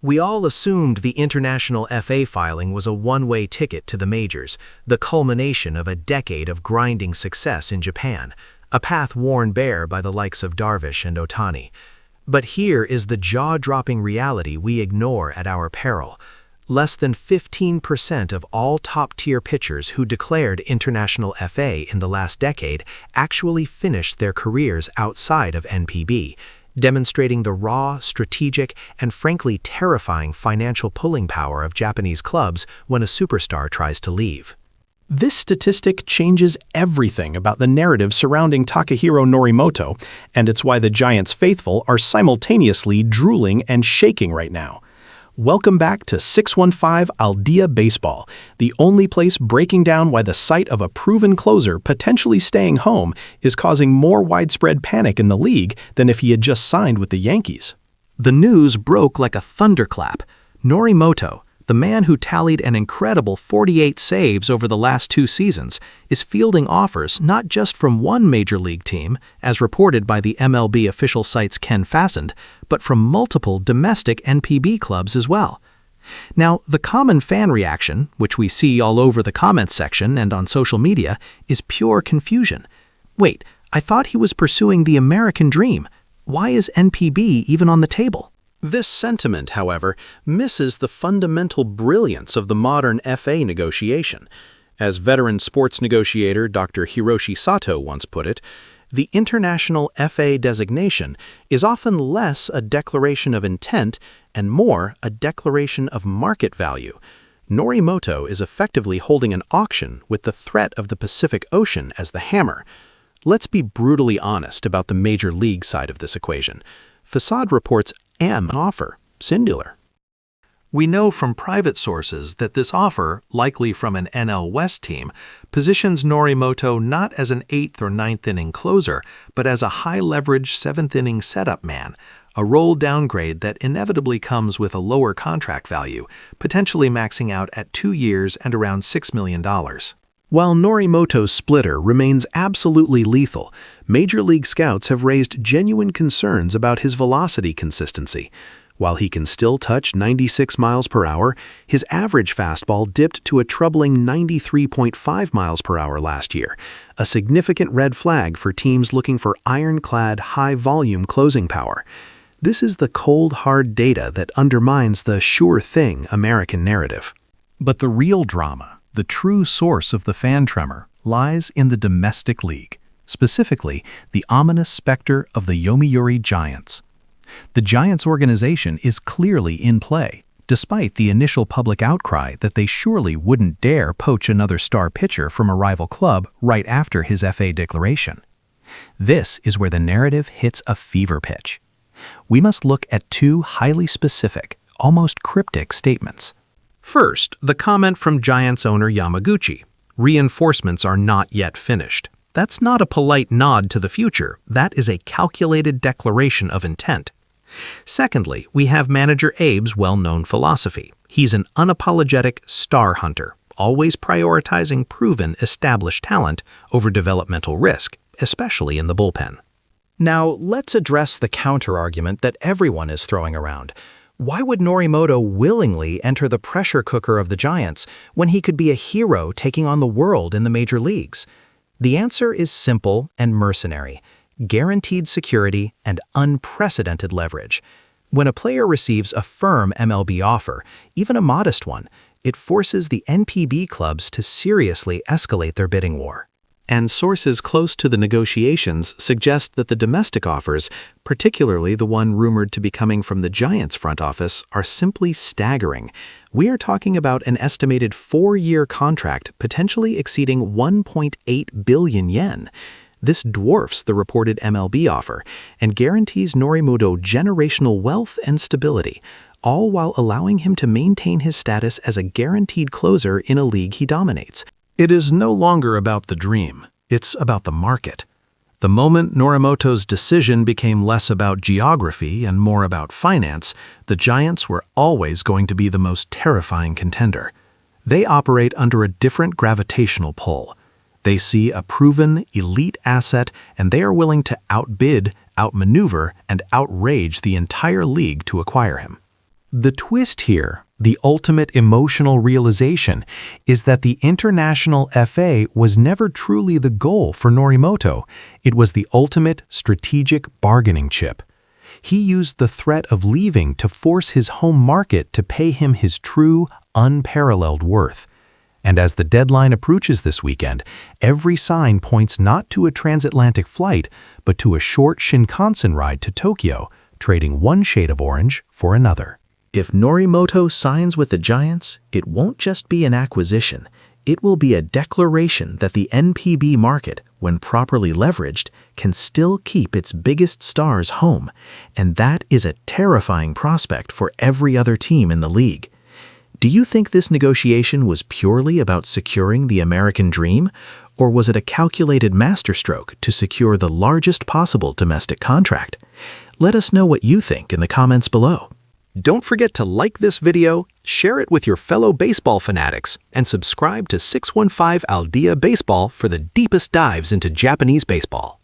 We all assumed the international FA filing was a one-way ticket to the majors, the culmination of a decade of grinding success in Japan, a path worn bare by the likes of Darvish and Ohtani. But here is the jaw-dropping reality we ignore at our peril. Less than 15% of all top-tier pitchers who declared international FA in the last decade actually finished their careers outside of NPB, demonstrating the raw, strategic, and frankly terrifying financial pulling power of Japanese clubs when a superstar tries to leave. This statistic changes everything about the narrative surrounding Takahiro Norimoto, and it's why the Giants faithful are simultaneously drooling and shaking right now. Welcome back to 615 Al Dia Baseball, the only place breaking down why the sight of a proven closer potentially staying home is causing more widespread panic in the league than if he had just signed with the Yankees. The news broke like a thunderclap. Norimoto, the man who tallied an incredible 48 saves over the last 2 seasons, is fielding offers not just from one major league team, as reported by the MLB official site's Ken Fassend, but from multiple domestic NPB clubs as well. Now, the common fan reaction, which we see all over the comments section and on social media, is pure confusion. Wait, I thought he was pursuing the American dream. Why is NPB even on the table? This sentiment, however, misses the fundamental brilliance of the modern FA negotiation. As veteran sports negotiator Dr. Hiroshi Sato once put it, the international FA designation is often less a declaration of intent and more a declaration of market value. Norimoto is effectively holding an auction with the threat of the Pacific Ocean as the hammer. Let's be brutally honest about the major league side of this equation. Facade reports offer, singular. We know from private sources that this offer, likely from an NL West team, positions Norimoto not as an 8th or 9th inning closer, but as a high-leverage 7th inning setup man, a role downgrade that inevitably comes with a lower contract value, potentially maxing out at 2 years and around $6 million. While Norimoto's splitter remains absolutely lethal, Major League scouts have raised genuine concerns about his velocity consistency. While he can still touch 96 miles per hour, his average fastball dipped to a troubling 93.5 miles per hour last year, a significant red flag for teams looking for ironclad, high-volume closing power. This is the cold, hard data that undermines the sure-thing American narrative. But the real drama, the true source of the fan tremor, lies in the domestic league, specifically the ominous specter of the Yomiuri Giants. The Giants organization is clearly in play, despite the initial public outcry that they surely wouldn't dare poach another star pitcher from a rival club right after his FA declaration. This is where the narrative hits a fever pitch. We must look at 2 highly specific, almost cryptic statements. First, the comment from Giants owner Yamaguchi. Reinforcements are not yet finished. That's not a polite nod to the future. That is a calculated declaration of intent. Secondly, we have manager Abe's well-known philosophy. He's an unapologetic star hunter, always prioritizing proven, established talent over developmental risk, especially in the bullpen. Now, let's address the counter-argument that everyone is throwing around. Why would Norimoto willingly enter the pressure cooker of the Giants when he could be a hero taking on the world in the major leagues? The answer is simple and mercenary: guaranteed security and unprecedented leverage. When a player receives a firm MLB offer, even a modest one, it forces the NPB clubs to seriously escalate their bidding war. And sources close to the negotiations suggest that the domestic offers, particularly the one rumored to be coming from the Giants front office, are simply staggering. We are talking about an estimated 4-year contract potentially exceeding 1.8 billion yen. This dwarfs the reported MLB offer and guarantees Norimoto generational wealth and stability, all while allowing him to maintain his status as a guaranteed closer in a league he dominates. It is no longer about the dream, it's about the market. The moment Norimoto's decision became less about geography and more about finance, the Giants were always going to be the most terrifying contender. They operate under a different gravitational pull. They see a proven, elite asset, and they are willing to outbid, outmaneuver, and outrage the entire league to acquire him. The twist here, the ultimate emotional realization, is that the International FA was never truly the goal for Norimoto. It was the ultimate strategic bargaining chip. He used the threat of leaving to force his home market to pay him his true, unparalleled worth. And as the deadline approaches this weekend, every sign points not to a transatlantic flight, but to a short Shinkansen ride to Tokyo, trading one shade of orange for another. If Norimoto signs with the Giants, it won't just be an acquisition. It will be a declaration that the NPB market, when properly leveraged, can still keep its biggest stars home, and that is a terrifying prospect for every other team in the league. Do you think this negotiation was purely about securing the American dream, or was it a calculated masterstroke to secure the largest possible domestic contract? Let us know what you think in the comments below. Don't forget to like this video, share it with your fellow baseball fanatics, and subscribe to 615 Aldea Baseball for the deepest dives into Japanese baseball.